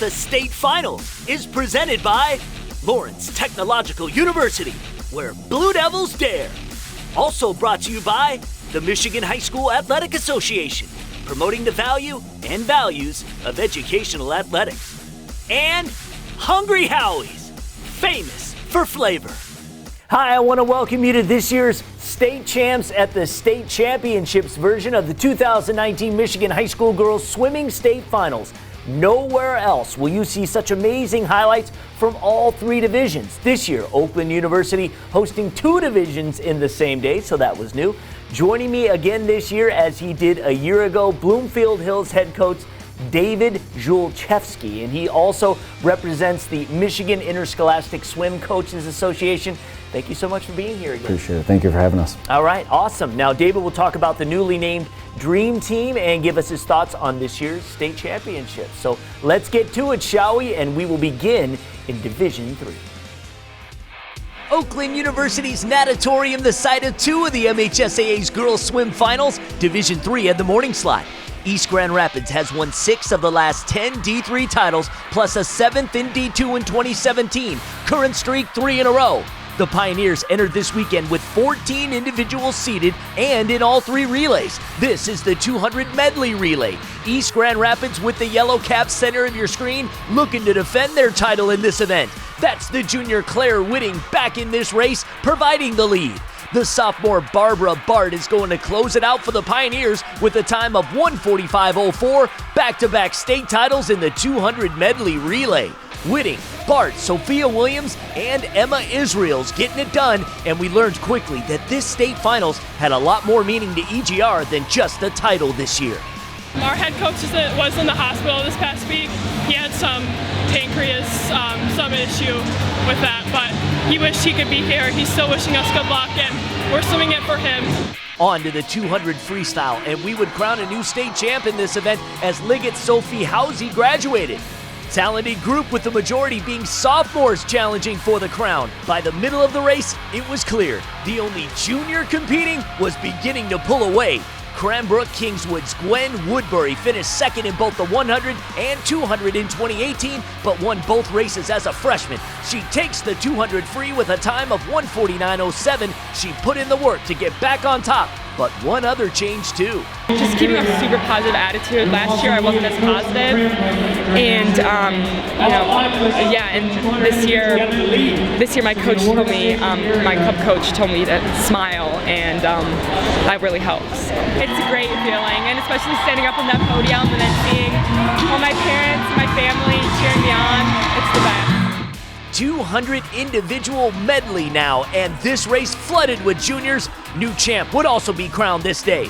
the state finals is presented by Lawrence Technological University, where Blue Devils dare. Also brought to you by the Michigan High School Athletic Association, promoting the value and values of educational athletics. And Hungry Howie's, famous for flavor. Hi, I want to welcome you to this year's State Champs at the State Championships version of the 2019 Michigan High School Girls Swimming State Finals. Nowhere else will you see such amazing highlights from all three divisions. This year, Oakland University hosting two divisions in the same day, so that was new. Joining me again this year, as he did a year ago, Bloomfield Hills head coach David Julchevsky, and he also represents the Michigan Interscholastic Swim Coaches Association. Thank you so much for being here again. Appreciate it. Thank you for having us. All right, awesome. Now, David will talk about the newly named Dream Team and give us his thoughts on this year's state championship. So let's get to it, shall we? And we will begin in Division 3. Oakland University's natatorium, the site of two of the MHSAA's girls swim finals. Division 3 had the morning slide. East Grand Rapids has won 6 of the last 10 D3 titles, plus a 7th in D2 in 2017. Current streak 3 in a row. The Pioneers entered this weekend with 14 individuals seeded and in all 3 relays. This is the 200 medley relay. East Grand Rapids, with the yellow cap center of your screen, looking to defend their title in this event. That's the junior Claire Whitting back in this race, providing the lead. The sophomore Barbara Bart is going to close it out for the Pioneers with a time of 1:45.04, back-to-back state titles in the 200 medley relay. Whitting, Bart, Sophia Williams, and Emma Israels getting it done, and we learned quickly that this state finals had a lot more meaning to EGR than just the title this year. Our head coach was in the hospital this past week. He had some pancreas, some issue with that, but he wished he could be here. He's still wishing us good luck, and we're swimming it for him. On to the 200 freestyle, and we would crown a new state champ in this event as Liggett Sophie Housey graduated. Talented group, with the majority being sophomores challenging for the crown. By the middle of the race, it was clear the only junior competing was beginning to pull away. Cranbrook Kingswood's Gwen Woodbury finished second in both the 100 and 200 in 2018, but won both races as a freshman. She takes the 200 free with a time of 1:49.07. She put in the work to get back on top, but one other change too. Just keeping a super positive attitude. Last year I wasn't as positive, and and this year my coach told me, my club coach told me to smile, and that really helps. It's a great feeling, and especially standing up on that podium and then seeing all my parents and my family cheering me on. It's the best. 200 individual medley now, and this race flooded with juniors. New champ would also be crowned this day.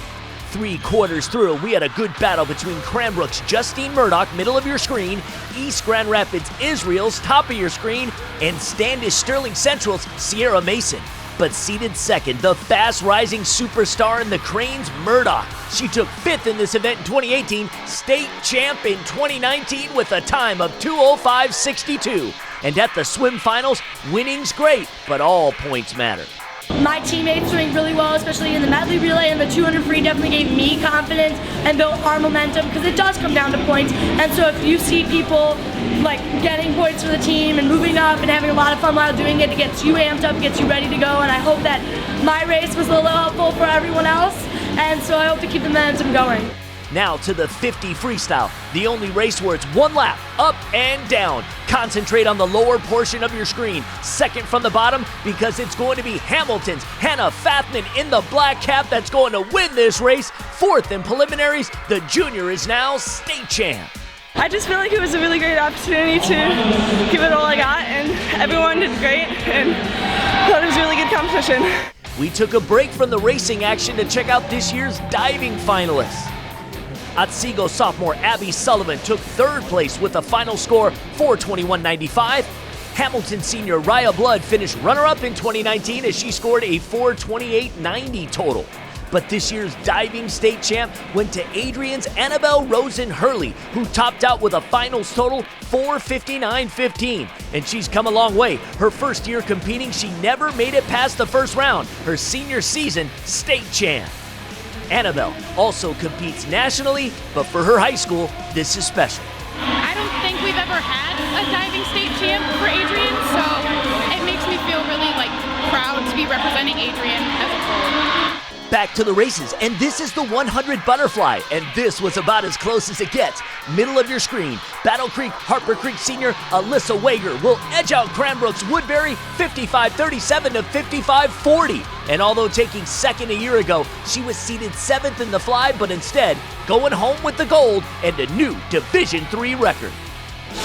3 quarters through, we had a good battle between Cranbrook's Justine Murdoch, middle of your screen, East Grand Rapids Israel's top of your screen, and Standish Sterling Central's Sierra Mason. But seated second, the fast-rising superstar in the Cranes, Murdoch. She took 5th in this event in 2018, state champ in 2019 with a time of 2:05.62. And at the swim finals, winning's great, but all points matter. My teammates doing really well, especially in the medley relay, and the 200 free definitely gave me confidence and built our momentum, because it does come down to points. And so if you see people like getting points for the team and moving up and having a lot of fun while doing it, it gets you amped up, gets you ready to go. And I hope that my race was a little helpful for everyone else, and so I hope to keep the momentum going. Now to the 50 freestyle, the only race where it's one lap, up and down. Concentrate on the lower portion of your screen, second from the bottom, because it's going to be Hamilton's Hannah Fathman in the black cap that's going to win this race. 4th in preliminaries, the junior is now state champ. I just feel like it was a really great opportunity to give it all I got, and everyone did great, and I thought it was a really good competition. We took a break from the racing action to check out this year's diving finalists. Otsego sophomore Abby Sullivan took 3rd place with a final score 4:21.95. Hamilton senior Raya Blood finished runner-up in 2019 as she scored a 4:28.90 total. But this year's diving state champ went to Adrian's Annabelle Rosen Hurley, who topped out with a finals total 4:59.15. And she's come a long way. Her first year competing, she never made it past the first round. Her senior season, state champ. Annabelle also competes nationally, but for her high school, this is special. I don't think we've ever driving state champ for Adrian, so it makes me feel really proud to be representing Adrian as a whole. Back to the races, and this is the 100 butterfly, and this was about as close as it gets. Middle of your screen, Battle Creek, Harper Creek Senior, Alyssa Wager will edge out Cranbrook's Woodbury 55-37 to 55-40. And although taking second a year ago, she was seated 7th in the fly, but instead going home with the gold and a new Division III record.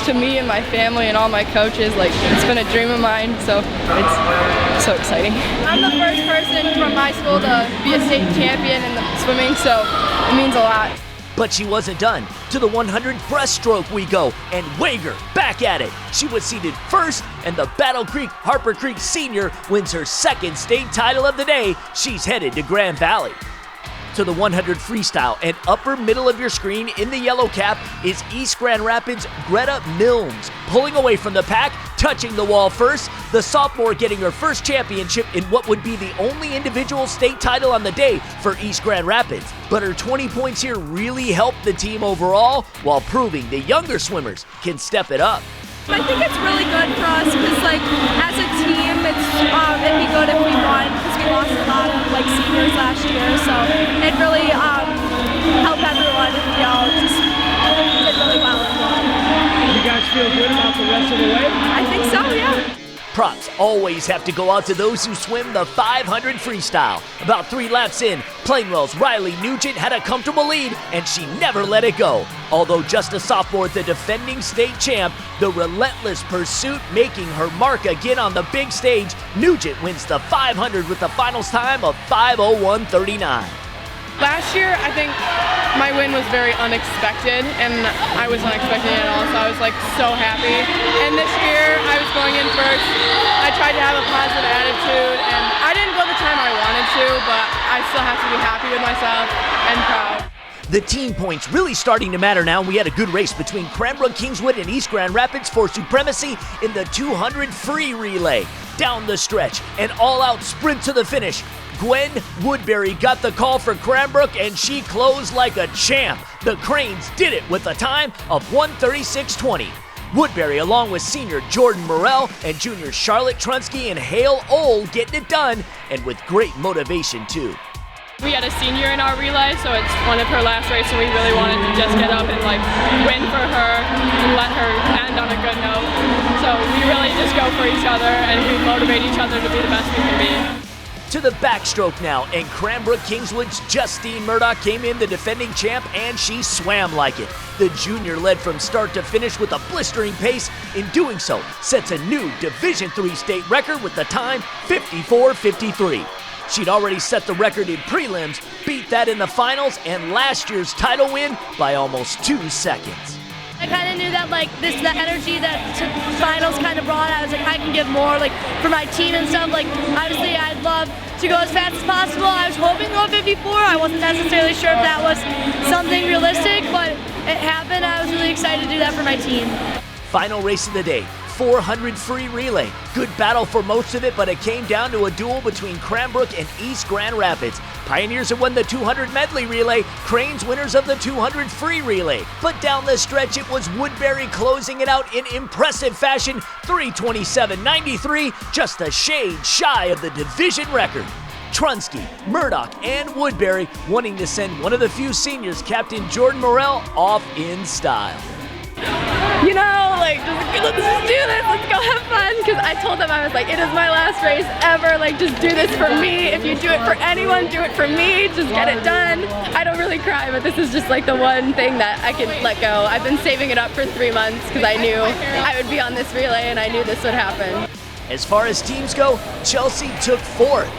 To me and my family and all my coaches, it's been a dream of mine, so it's so exciting. I'm the first person from my school to be a state champion in the swimming, so it means a lot. But she wasn't done. To the 100 breaststroke we go, and Wager back at it. She was seated first, and the Battle Creek Harper Creek Senior wins her second state title of the day. She's headed to Grand Valley. To the 100 freestyle, and upper middle of your screen in the yellow cap is East Grand Rapids' Greta Milnes, pulling away from the pack, touching the wall first, the sophomore getting her first championship in what would be the only individual state title on the day for East Grand Rapids. But her 20 points here really helped the team overall, while proving the younger swimmers can step it up. I think it's really good for us because, as a team, it'd be good if we won because we lost a lot of seniors last year. So it really helped everyone. We all just did really well and won. You guys feel good about the rest of the way? I think so, yeah. Props always have to go out to those who swim the 500 freestyle. About 3 laps in, Plainwell's Riley Nugent had a comfortable lead, and she never let it go. Although just a sophomore, the defending state champ, the relentless pursuit making her mark again on the big stage, Nugent wins the 500 with the finals time of 5:01:39. Last year, I think my win was very unexpected, and I wasn't expecting it at all, so I was so happy. And this year, I was going in first. I tried to have a positive attitude, and I didn't go the time I wanted to, but I still have to be happy with myself and proud. The team points really starting to matter now. We had a good race between Cranbrook, Kingswood, and East Grand Rapids for supremacy in the 200 free relay. Down the stretch, an all-out sprint to the finish. Gwen Woodbury got the call for Cranbrook, and she closed like a champ. The Cranes did it with a time of 1:36:20. Woodbury, along with senior Jordan Morrell and junior Charlotte Trunsky and Hale Old, getting it done, and with great motivation too. We had a senior in our relay, so it's one of her last races, and we really wanted to just get up and win for her and let her end on a good note. So we really just go for each other, and we motivate each other to be the best we can be. To the backstroke now, and Cranbrook Kingswood's Justine Murdoch came in the defending champ, and she swam like it. The junior led from start to finish with a blistering pace. In doing so, sets a new Division III state record with the time 54:53. She'd already set the record in prelims, beat that in the finals, and last year's title win by almost 2 seconds. I kind of knew that the energy that finals kind of brought, I was I can give more for my team and stuff. Obviously I'd love to go as fast as possible. I was hoping to go 54. I wasn't necessarily sure if that was something realistic, but it happened. I was really excited to do that for my team. Final race of the day, 400 free relay. Good battle for most of it, but it came down to a duel between Cranbrook and East Grand Rapids. Pioneers have won the 200 medley relay, Cranes winners of the 200 free relay. But down the stretch, it was Woodbury closing it out in impressive fashion, 3:27:93, just a shade shy of the division record. Trunsky, Murdoch, and Woodbury wanting to send one of the few seniors, Captain Jordan Morrell, off in style. Let's just do this, let's go have fun, because I told them, I was it is my last race ever, just do this for me. If you do it for anyone, do it for me, just get it done. I don't really cry, but this is just the one thing that I can let go. I've been saving it up for 3 months because I knew I would be on this relay and I knew this would happen. As far as teams go, Chelsea took 4th.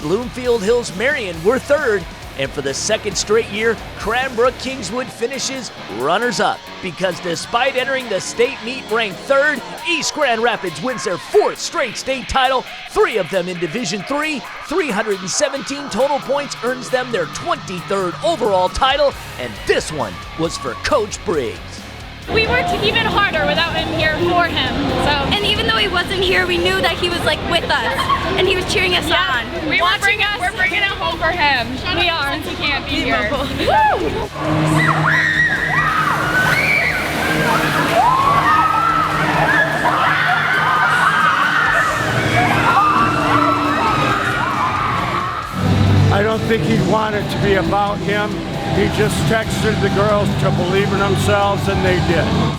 Bloomfield Hills Marion were 3rd. And for the second straight year, Cranbrook Kingswood finishes runners-up, because despite entering the state meet ranked 3rd, East Grand Rapids wins their 4th straight state title, 3 of them in Division III. 317 total points earns them their 23rd overall title, and this one was for Coach Briggs. We worked even harder without him here for him. And even though he wasn't here, we knew that he was with us, and he was cheering us on. We're bringing it home for him. We are, since he can't be here. Woo! think he wanted it to be about him. He just texted the girls to believe in themselves, and they did.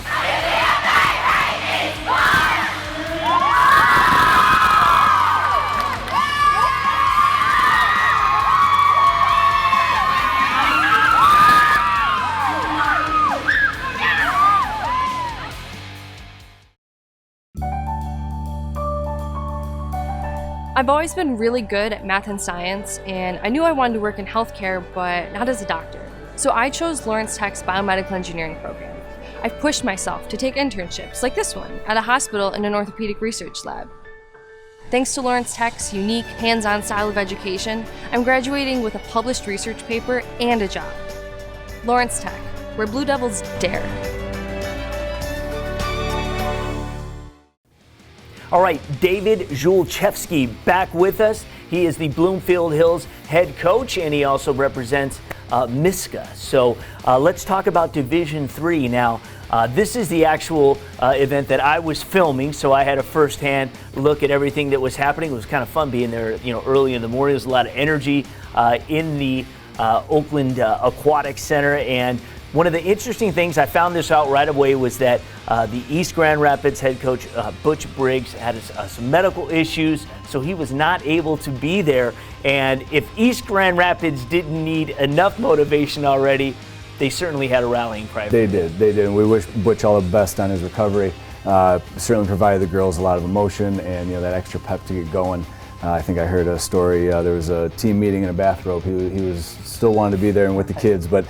I've always been really good at math and science, and I knew I wanted to work in healthcare, but not as a doctor. So I chose Lawrence Tech's biomedical engineering program. I've pushed myself to take internships, like this one, at a hospital in an orthopedic research lab. Thanks to Lawrence Tech's unique, hands-on style of education, I'm graduating with a published research paper and a job. Lawrence Tech, where Blue Devils dare. All right, David Julchevsky back with us. He is the Bloomfield Hills head coach, and he also represents MISCA. So let's talk about Division III now. This is the actual event that I was filming, so I had a first-hand look at everything that was happening. It was kind of fun being there, early in the morning. There's a lot of energy in the Oakland Aquatic Center, and one of the interesting things, I found this out right away, was that the East Grand Rapids head coach, Butch Briggs, had some medical issues, so he was not able to be there. And if East Grand Rapids didn't need enough motivation already, they certainly had a rallying cry. They did, and we wish Butch all the best on his recovery. Certainly provided the girls a lot of emotion and that extra pep to get going. I think I heard a story, there was a team meeting in a bathrobe. He was still wanted to be there and with the kids, but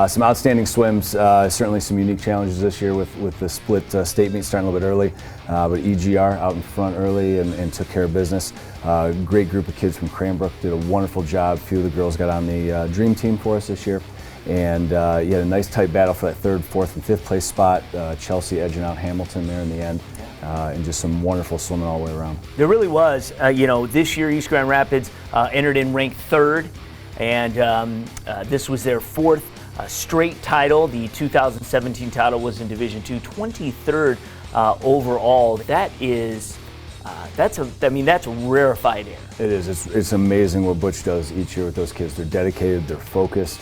some outstanding swims, certainly some unique challenges this year with the split state meet starting a little bit early, but EGR out in front early and took care of business. Great group of kids from Cranbrook did a wonderful job. A few of the girls got on the dream team for us this year. And you had a nice tight battle for that third, fourth, and fifth place spot. Chelsea edging out Hamilton there in the end. And just some wonderful swimming all the way around. There really was. This year East Grand Rapids entered in ranked third, and this was their fourth straight title. The 2017 title was in Division II, 23rd overall. That is, that's a rarefied air. It is. It's amazing what Butch does each year with those kids. They're dedicated. They're focused.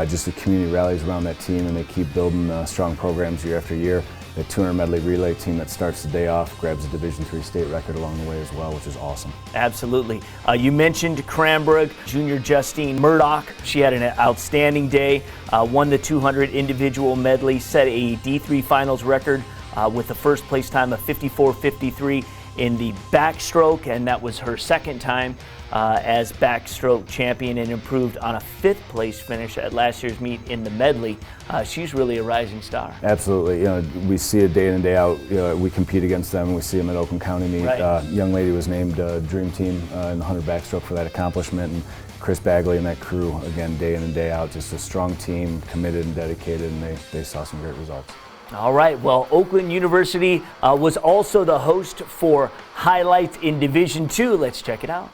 Just the community rallies around that team, and they keep building strong programs year after year. The 200 medley relay team that starts the day off grabs a Division III state record along the way as well, which is awesome. Absolutely. You mentioned Cranbrook, junior Justine Murdoch. She had an outstanding day, won the 200 individual medley, set a D3 finals record with the first place time of 54.53 in the backstroke, and that was her second time as backstroke champion, and improved on a fifth place finish at last year's meet in the medley. She's really a rising star. Absolutely. We see it day in and day out. We compete against them. We see them at Oakland County meet. Right. Young lady was named Dream Team in the 100 backstroke for that accomplishment, and Chris Bagley and that crew, again, day in and day out, just a strong team, committed and dedicated, and they saw some great results. All right, well, Oakland University was also the host for highlights in Division II. Let's check it out.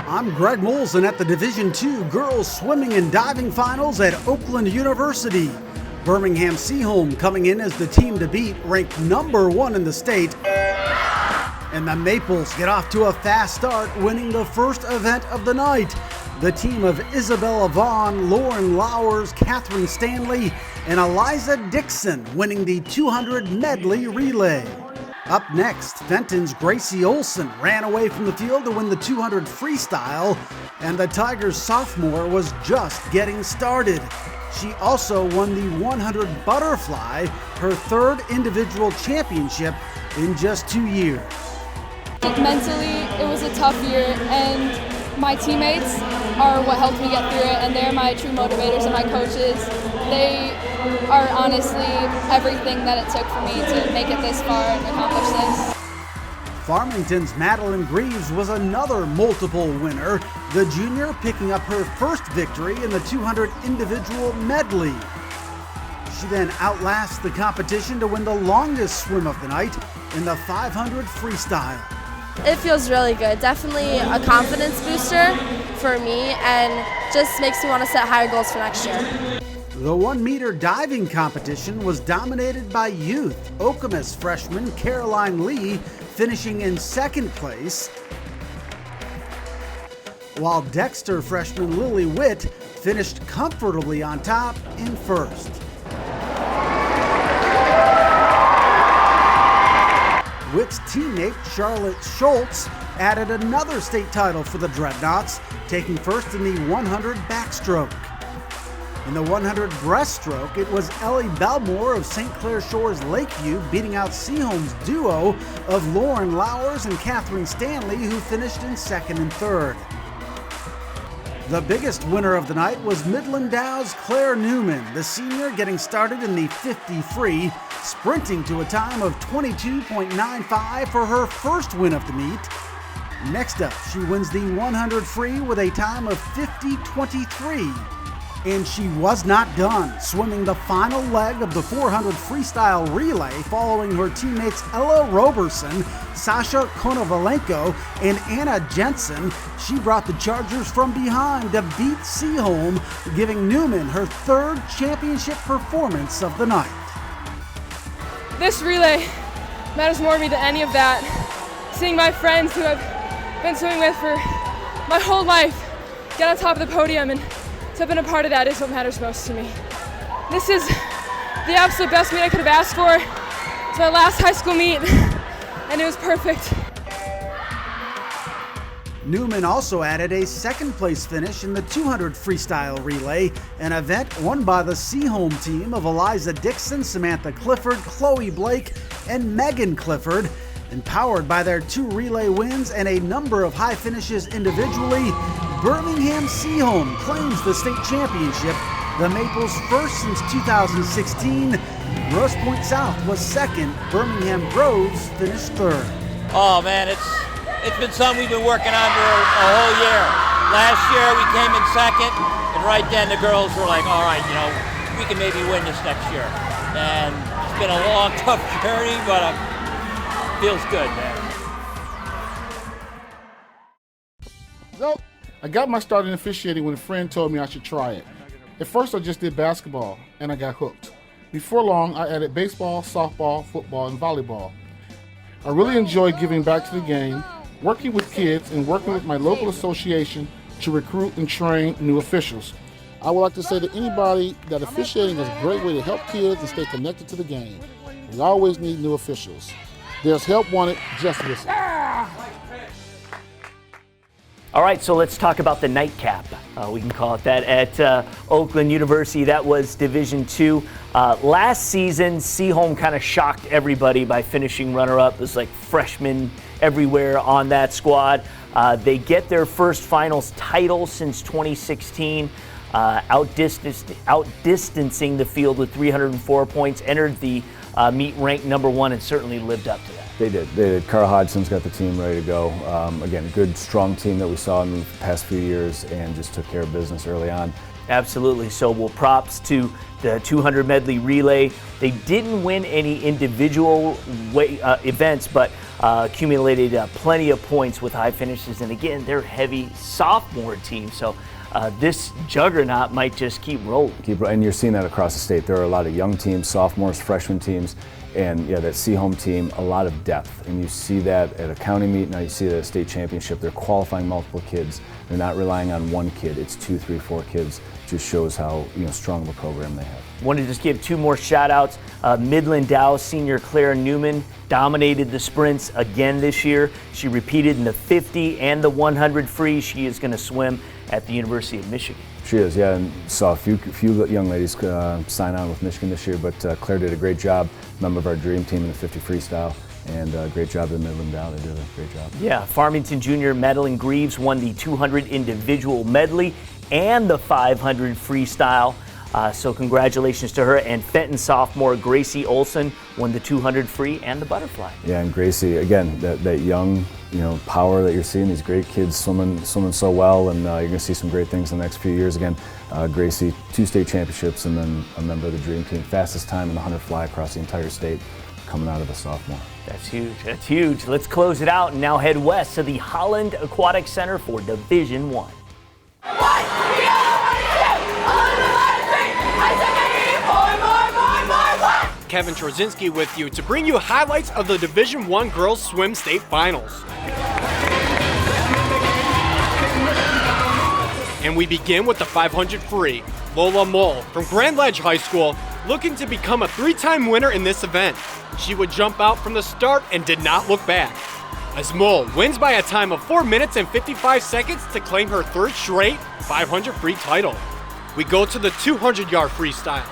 I'm Greg Molson at the Division II Girls Swimming and Diving Finals at Oakland University. Birmingham Seaholm coming in as the team to beat, ranked #1 in the state. And the Maples get off to a fast start, winning the first event of the night. The team of Isabella Vaughn, Lauren Lowers, Catherine Stanley, and Eliza Dixon winning the 200 medley relay. Up next, Fenton's Gracie Olson ran away from the field to win the 200 freestyle, and the Tigers sophomore was just getting started. She also won the 100 butterfly, her third individual championship in just 2 years. Mentally, it was a tough year, and my teammates are what helped me get through it, and they're my true motivators and my coaches. They are honestly everything that it took for me to make it this far and accomplish this. Farmington's Madeline Greaves was another multiple winner, the junior picking up her first victory in the 200 individual medley. She then outlasts the competition to win the longest swim of the night in the 500 freestyle. It feels really good. Definitely a confidence booster for me, and just makes me want to set higher goals for next year. The 1 meter diving competition was dominated by youth. Okemos freshman Caroline Lee finishing in second place, while Dexter freshman Lily Witt finished comfortably on top in first. Witt's teammate Charlotte Schultz added another state title for the Dreadnoughts, taking first in the 100 backstroke. In the 100 breaststroke, it was Ellie Belmore of St. Clair Shores Lakeview beating out Seaholm's duo of Lauren Lowers and Catherine Stanley, who finished in second and third. The biggest winner of the night was Midland Dow's Claire Newman, the senior getting started in the 50 free, sprinting to a time of 22.95 for her first win of the meet. Next up, she wins the 100 free with a time of 50.23. And she was not done, swimming the final leg of the 400 freestyle relay following her teammates Ella Roberson, Sasha Konovalenko, and Anna Jensen. She brought the Chargers from behind to beat Seaholm, giving Newman her third championship performance of the night. This relay matters more to me than any of that. Seeing my friends who I've been swimming with for my whole life get on top of the podium and to have been a part of that is what matters most to me. This is the absolute best meet I could have asked for. It's my last high school meet, and it was perfect. Newman also added a second place finish in the 200 freestyle relay, an event won by the Seaholm team of Eliza Dixon, Samantha Clifford, Chloe Blake, and Megan Clifford. Empowered by their 2 relay wins and a number of high finishes individually, Birmingham Seaholm claims the state championship, the Maples' first since 2016. Grosse Pointe South was second. Birmingham Groves finished third. Oh man, it's been something we've been working on for a whole year. Last year we came in second, and right then the girls were like, all right, we can maybe win this next year. And it's been a long, tough journey, but feels good, man. So, I got my start in officiating when a friend told me I should try it. At first I just did basketball, and I got hooked. Before long, I added baseball, softball, football, and volleyball. I really enjoy giving back to the game, working with kids, and working with my local association to recruit and train new officials. I would like to say to anybody that officiating is a great way to help kids and stay connected to the game. We always need new officials. There's help wanted, just listen. All right, so let's talk about the nightcap. We can call it that at Oakland University. That was Division II. Last season, Seaholm kind of shocked everybody by finishing runner-up. There's like freshmen everywhere on that squad. They get their first finals title since 2016, outdistancing the field with 304 points, entered the meet ranked number 1 and certainly lived up to that. They did. Carl Hodgson's got the team ready to go. Again, good, strong team that we saw in the past few years and just took care of business early on. Absolutely. So, props to the 200 medley relay. They didn't win any individual events, but accumulated plenty of points with high finishes. And again, they're a heavy sophomore team. So, this juggernaut might just keep rolling. And you're seeing that across the state. There are a lot of young teams, sophomores, freshman teams, and yeah, that Seaholm team, a lot of depth. And you see that at a county meet, now you see that at a state championship. They're qualifying multiple kids. They're not relying on one kid. It's 2, 3, 4 kids. Just shows how strong of a program they have. Want to just give 2 more shout outs. Midland Dow senior Claire Newman dominated the sprints again this year. She repeated in the 50 and the 100 free. She is going to swim at the University of Michigan. She is, yeah, and saw a few young ladies sign on with Michigan this year, but Claire did a great job, member of our dream team in the 50 freestyle, and great job at Midland Dow. They did a great job. Yeah, Farmington Junior Madeline Greaves won the 200 individual medley and the 500 freestyle. So congratulations to her. And Fenton sophomore Gracie Olson won the 200 free and the butterfly. Yeah, and Gracie, again, that young, power that you're seeing, these great kids swimming so well, and you're going to see some great things in the next few years. Again, Gracie, 2 state championships, and then a member of the dream team. Fastest time in the 100 fly across the entire state, coming out of a sophomore. That's huge. That's huge. Let's close it out and now head west to the Holland Aquatic Center for Division I. I Kevin Trozinski with you to bring you highlights of the Division I Girls Swim State Finals. And we begin with the 500 free. Lola Mole from Grand Ledge High School looking to become a 3-time winner in this event. She would jump out from the start and did not look back, as Mole wins by a time of 4 minutes and 55 seconds to claim her 3rd straight 500 free title. We go to the 200-yard freestyle.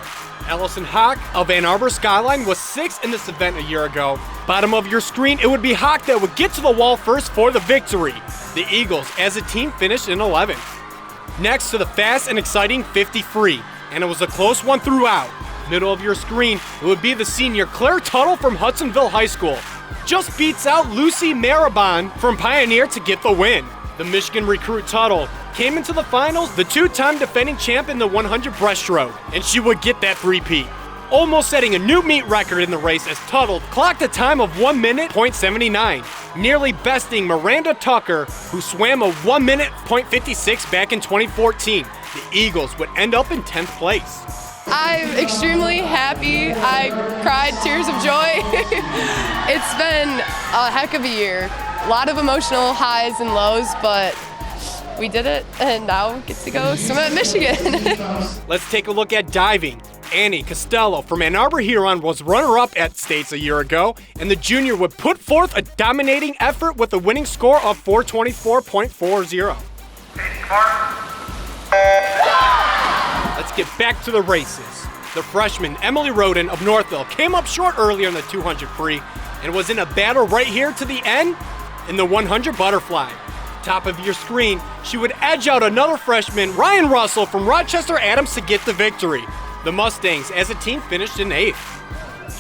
Allison Hawk of Ann Arbor Skyline was 6th in this event a year ago. Bottom of your screen, it would be Hawk that would get to the wall first for the victory. The Eagles, as a team, finished in 11th. Next to the fast and exciting 50 free, and it was a close one throughout. Middle of your screen, it would be the senior Claire Tuttle from Hudsonville High School. Just beats out Lucy Marabon from Pioneer to get the win. The Michigan recruit Tuttle came into the finals, the 2-time defending champ in the 100 breaststroke, and she would get that three-peat, almost setting a new meet record in the race as Tuttle clocked a time of 1 minute .79, nearly besting Miranda Tucker, who swam a 1 minute .56 back in 2014. The Eagles would end up in 10th place. I'm extremely happy. I cried tears of joy. It's been a heck of a year. A lot of emotional highs and lows, but we did it, and now we get to go swim at Michigan. Let's take a look at diving. Annie Costello from Ann Arbor Huron was runner-up at States a year ago, and the junior would put forth a dominating effort with a winning score of 424.40. Let's get back to the races. The freshman Emily Roden of Northville came up short earlier in the 200 free and was in a battle right here to the end in the 100 butterfly. Top of your screen, she would edge out another freshman, Ryan Russell from Rochester Adams, to get the victory. The Mustangs as a team finished in 8th.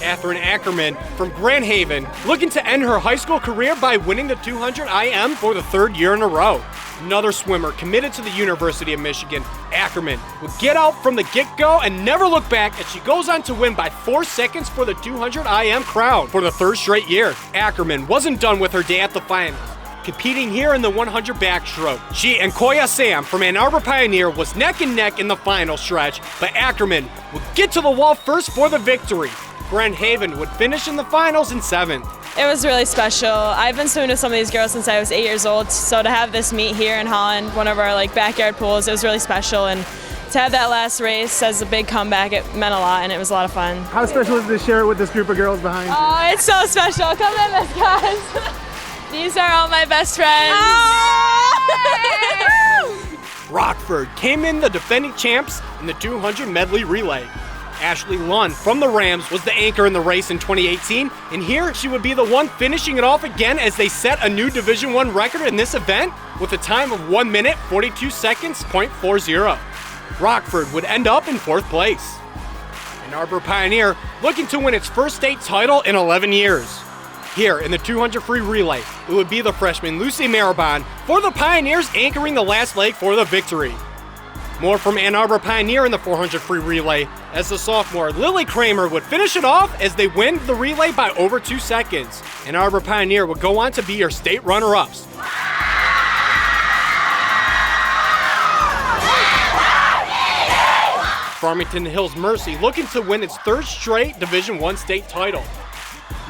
Catherine Ackerman from Grand Haven looking to end her high school career by winning the 200 IM for the 3rd year in a row. Another swimmer committed to the University of Michigan, Ackerman would get out from the get-go and never look back, as she goes on to win by 4 seconds for the 200 IM crown for the 3rd straight year. Ackerman wasn't done with her day at the finals, competing here in the 100 backstroke. She and Koya Sam from Ann Arbor Pioneer was neck and neck in the final stretch, but Ackerman would get to the wall first for the victory. Grand Haven would finish in the finals in 7th. It was really special. I've been swimming with some of these girls since I was 8 years old, so to have this meet here in Holland, one of our backyard pools, it was really special, and to have that last race as a big comeback, it meant a lot, and it was a lot of fun. How special is it to share it with this group of girls behind you? Oh, it's so special. Come in, this guys. These are all my best friends. Rockford came in the defending champs in the 200 medley relay. Ashley Lund from the Rams was the anchor in the race in 2018, and here she would be the one finishing it off again as they set a new Division I record in this event with a time of 1 minute 42 seconds .40. Rockford would end up in 4th place. Ann Arbor Pioneer looking to win its first state title in 11 years. Here in the 200 free relay, it would be the freshman Lucy Marabon for the Pioneers anchoring the last leg for the victory. More from Ann Arbor Pioneer in the 400 free relay, as the sophomore Lily Kramer would finish it off as they win the relay by over 2 seconds. Ann Arbor Pioneer would go on to be your state runner-ups. Farmington Hills Mercy looking to win its 3rd straight Division I state title.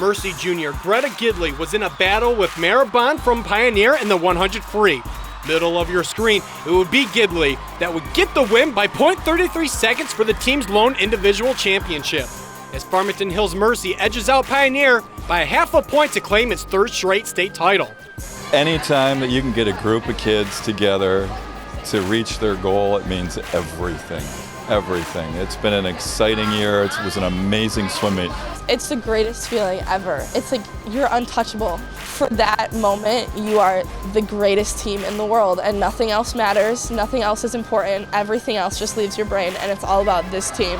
Mercy junior Greta Gidley was in a battle with Marabon from Pioneer in the 100 free. Middle of your screen, it would be Gidley that would get the win by .33 seconds for the team's lone individual championship, as Farmington Hills Mercy edges out Pioneer by a half a point to claim its 3rd straight state title. Anytime that you can get a group of kids together to reach their goal, it means everything. Everything. It's been an exciting year. It was an amazing swim meet. It's the greatest feeling ever. It's like you're untouchable. For that moment, you are the greatest team in the world, and nothing else matters, nothing else is important, everything else just leaves your brain, and it's all about this team.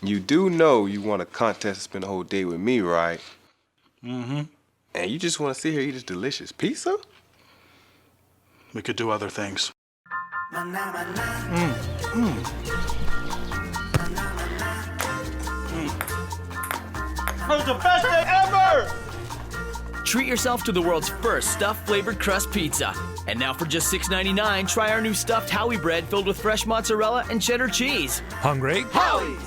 You do know you want a contest to spend the whole day with me, right? Mm-hmm. And you just want to sit here and eat this delicious pizza? We could do other things. It was the best day ever! Treat yourself to the world's first stuffed flavored crust pizza. And now for just $6.99, try our new stuffed Howie bread filled with fresh mozzarella and cheddar cheese. Hungry? Howie's!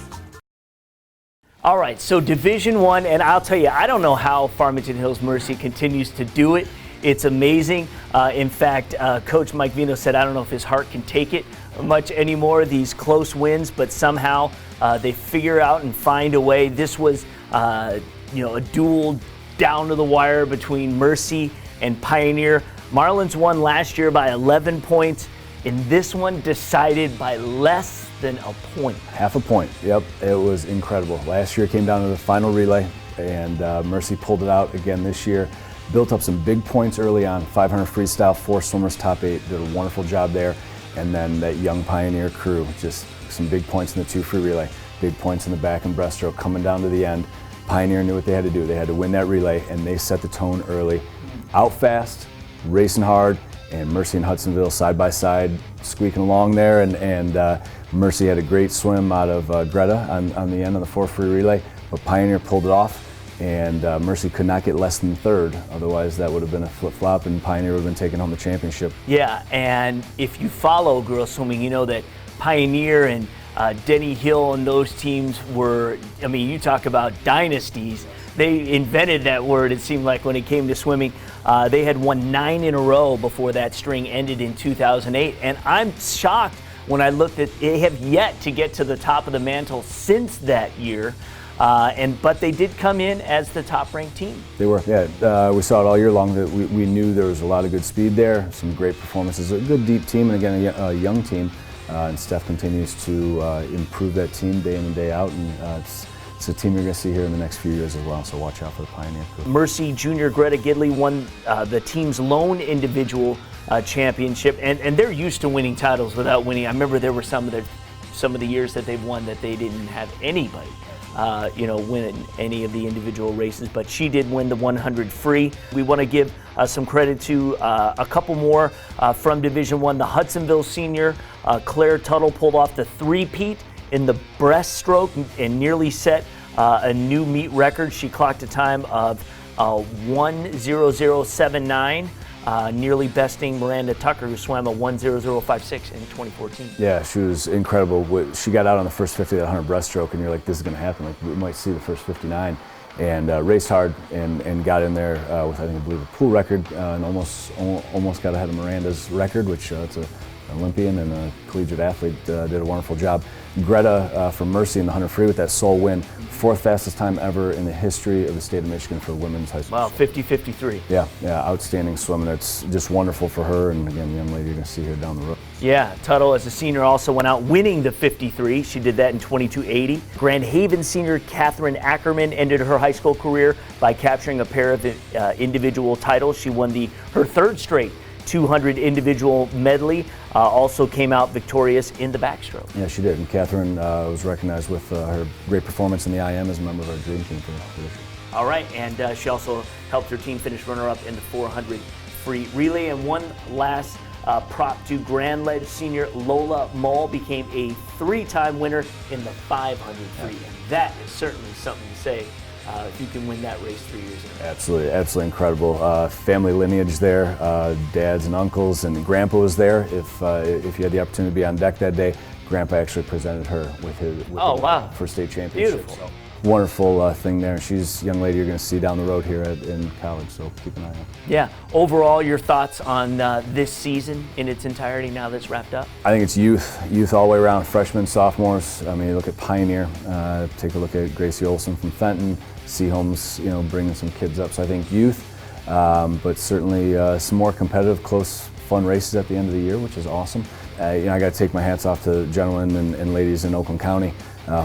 All right, so Division I, and I'll tell you, I don't know how Farmington Hills Mercy continues to do it. It's amazing. In fact, Coach Mike Vino said, I don't know if his heart can take it much anymore, these close wins, but somehow they figure out and find a way. This was, a duel down to the wire between Mercy and Pioneer. Marlins won last year by 11 points. In this one, decided by less than a point. Half a point, yep. It was incredible. Last year came down to the final relay, and Mercy pulled it out again this year. Built up some big points early on, 500 freestyle, 4 swimmers, top 8, did a wonderful job there. And then that young Pioneer crew, just some big points in the 2 free relay, big points in the back and breaststroke coming down to the end. Pioneer knew what they had to do. They had to win that relay, and they set the tone early. Out fast, racing hard, and Mercy and Hudsonville side by side, squeaking along there. And Mercy had a great swim out of Greta on the end of the 4 free relay, but Pioneer pulled it off. And Mercy could not get less than third. Otherwise, that would have been a flip-flop, and Pioneer would have been taking home the championship. Yeah, and if you follow girls swimming, you know that Pioneer and Denny Hill and those teams were, you talk about dynasties. They invented that word, it seemed like, when it came to swimming. They had won 9 in a row before that string ended in 2008. And I'm shocked when I looked at, they have yet to get to the top of the mantle since that year. But they did come in as the top-ranked team. They were, yeah. We saw it all year long. That we knew there was a lot of good speed there, some great performances, a good deep team, and again a young team. And Steph continues to improve that team day in and day out, and it's a team you're going to see here in the next few years as well. So watch out for the Pioneer crew. Mercy Junior Greta Gidley won the team's lone individual championship, and they're used to winning titles without winning. I remember there were some of the years that they've won that they didn't have anybody. Win any of the individual races, but she did win the 100 free. We want to give some credit to a couple more from Division I. The Hudsonville senior, Claire Tuttle, pulled off the three-peat in the breaststroke and nearly set a new meet record. She clocked a time of 1:00.79. Nearly besting Miranda Tucker, who swam a 1:00.56 in 2014. Yeah, she was incredible. She got out on the first 50 of that 100 breaststroke, and you're like, this is going to happen. Like, we might see the first 59. And raced hard and got in there with, I believe, a pool record, and almost got ahead of Miranda's record, which it's an Olympian and a collegiate athlete, did a wonderful job. Greta from Mercy in the 100 free with that sole win, 4th fastest time ever in the history of the state of Michigan for women's high school. Wow, 50-53. Yeah, outstanding swim. It's just wonderful for her, and again, the young lady you're going to see here down the road. Yeah, Tuttle as a senior also went out winning the 53. She did that in 22:80. Grand Haven senior Catherine Ackerman ended her high school career by capturing a pair of individual titles. She won her 3rd straight 200 individual medley, also came out victorious in the backstroke. Yeah, she did, and Catherine was recognized with her great performance in the IM as a member of our dream team for this year. All right, and she also helped her team finish runner-up in the 400 free relay. And one last prop to Grand Ledge senior Lola Mull became a 3-time winner in the 500 free, and that is certainly something to say. If you can win that race 3 years in a row. Absolutely incredible. Family lineage there, dads and uncles, and Grandpa was there. If you had the opportunity to be on deck that day, Grandpa actually presented her with her for state championship. Beautiful. So, wonderful thing there. She's a young lady you're going to see down the road here in college, so keep an eye on her. Yeah. Overall, your thoughts on this season in its entirety now that's wrapped up? I think it's youth all the way around, freshmen, sophomores. You look at Pioneer, take a look at Gracie Olson from Fenton, Seaholm's, bringing some kids up. So I think youth, but certainly some more competitive, close, fun races at the end of the year, which is awesome. I got to take my hats off to the gentlemen and ladies in Oakland County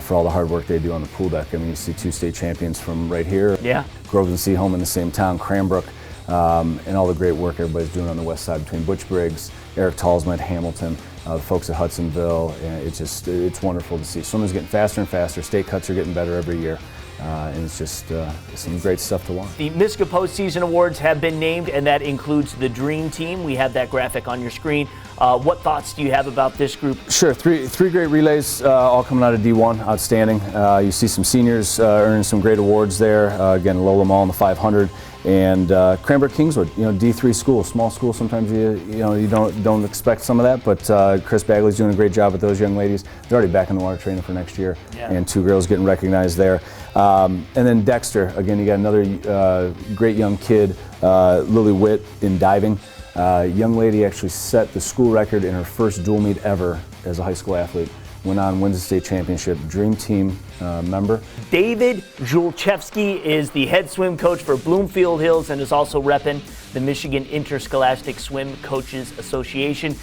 for all the hard work they do on the pool deck. You see 2 state champions from right here. Yeah. Groves and Seaholm in the same town, Cranbrook, and all the great work everybody's doing on the west side between Butch Briggs, Eric Talsman, Hamilton, the folks at Hudsonville. It's wonderful to see. Swimming's getting faster and faster. State cuts are getting better every year. And it's just some great stuff to watch. The MSCA Postseason Awards have been named, and that includes the Dream Team. We have that graphic on your screen. What thoughts do you have about this group? Sure, three great relays, all coming out of D1, outstanding. You see some seniors earning some great awards there. Again, Lola Mull in the 500, And Cranbrook Kingswood, D3 school, small school. Sometimes you don't expect some of that, but Chris Bagley's doing a great job with those young ladies. They're already back in the water training for next year, and 2 girls getting recognized there. And then Dexter, again, you got another great young kid, Lily Witt in diving. Young lady actually set the school record in her first dual meet ever as a high school athlete. Went on, wins the state championship, dream team member. David Julchevsky is the head swim coach for Bloomfield Hills and is also repping the Michigan Interscholastic Swim Coaches Association.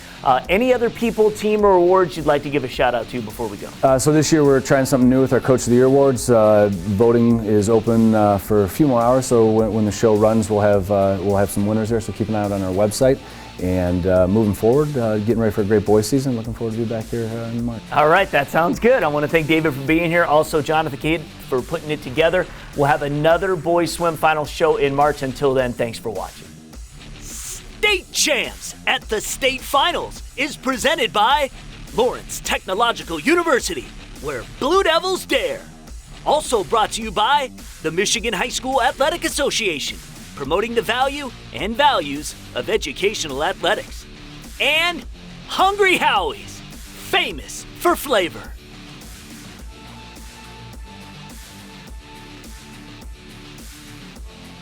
Any other people, team, or awards you'd like to give a shout out to before we go? So this year we're trying something new with our Coach of the Year awards. Voting is open for a few more hours, so when the show runs, we'll have some winners there. So keep an eye out on our website. And moving forward, getting ready for a great boys season. Looking forward to be back here in March. All right, that sounds good. I want to thank David for being here. Also, Jonathan Cade for putting it together. We'll have another boys swim final show in March. Until then, thanks for watching. State Champs at the state finals is presented by Lawrence Technological University, where Blue Devils dare. Also brought to you by the Michigan High School Athletic Association, promoting the value and values of educational athletics. And Hungry Howie's, famous for flavor.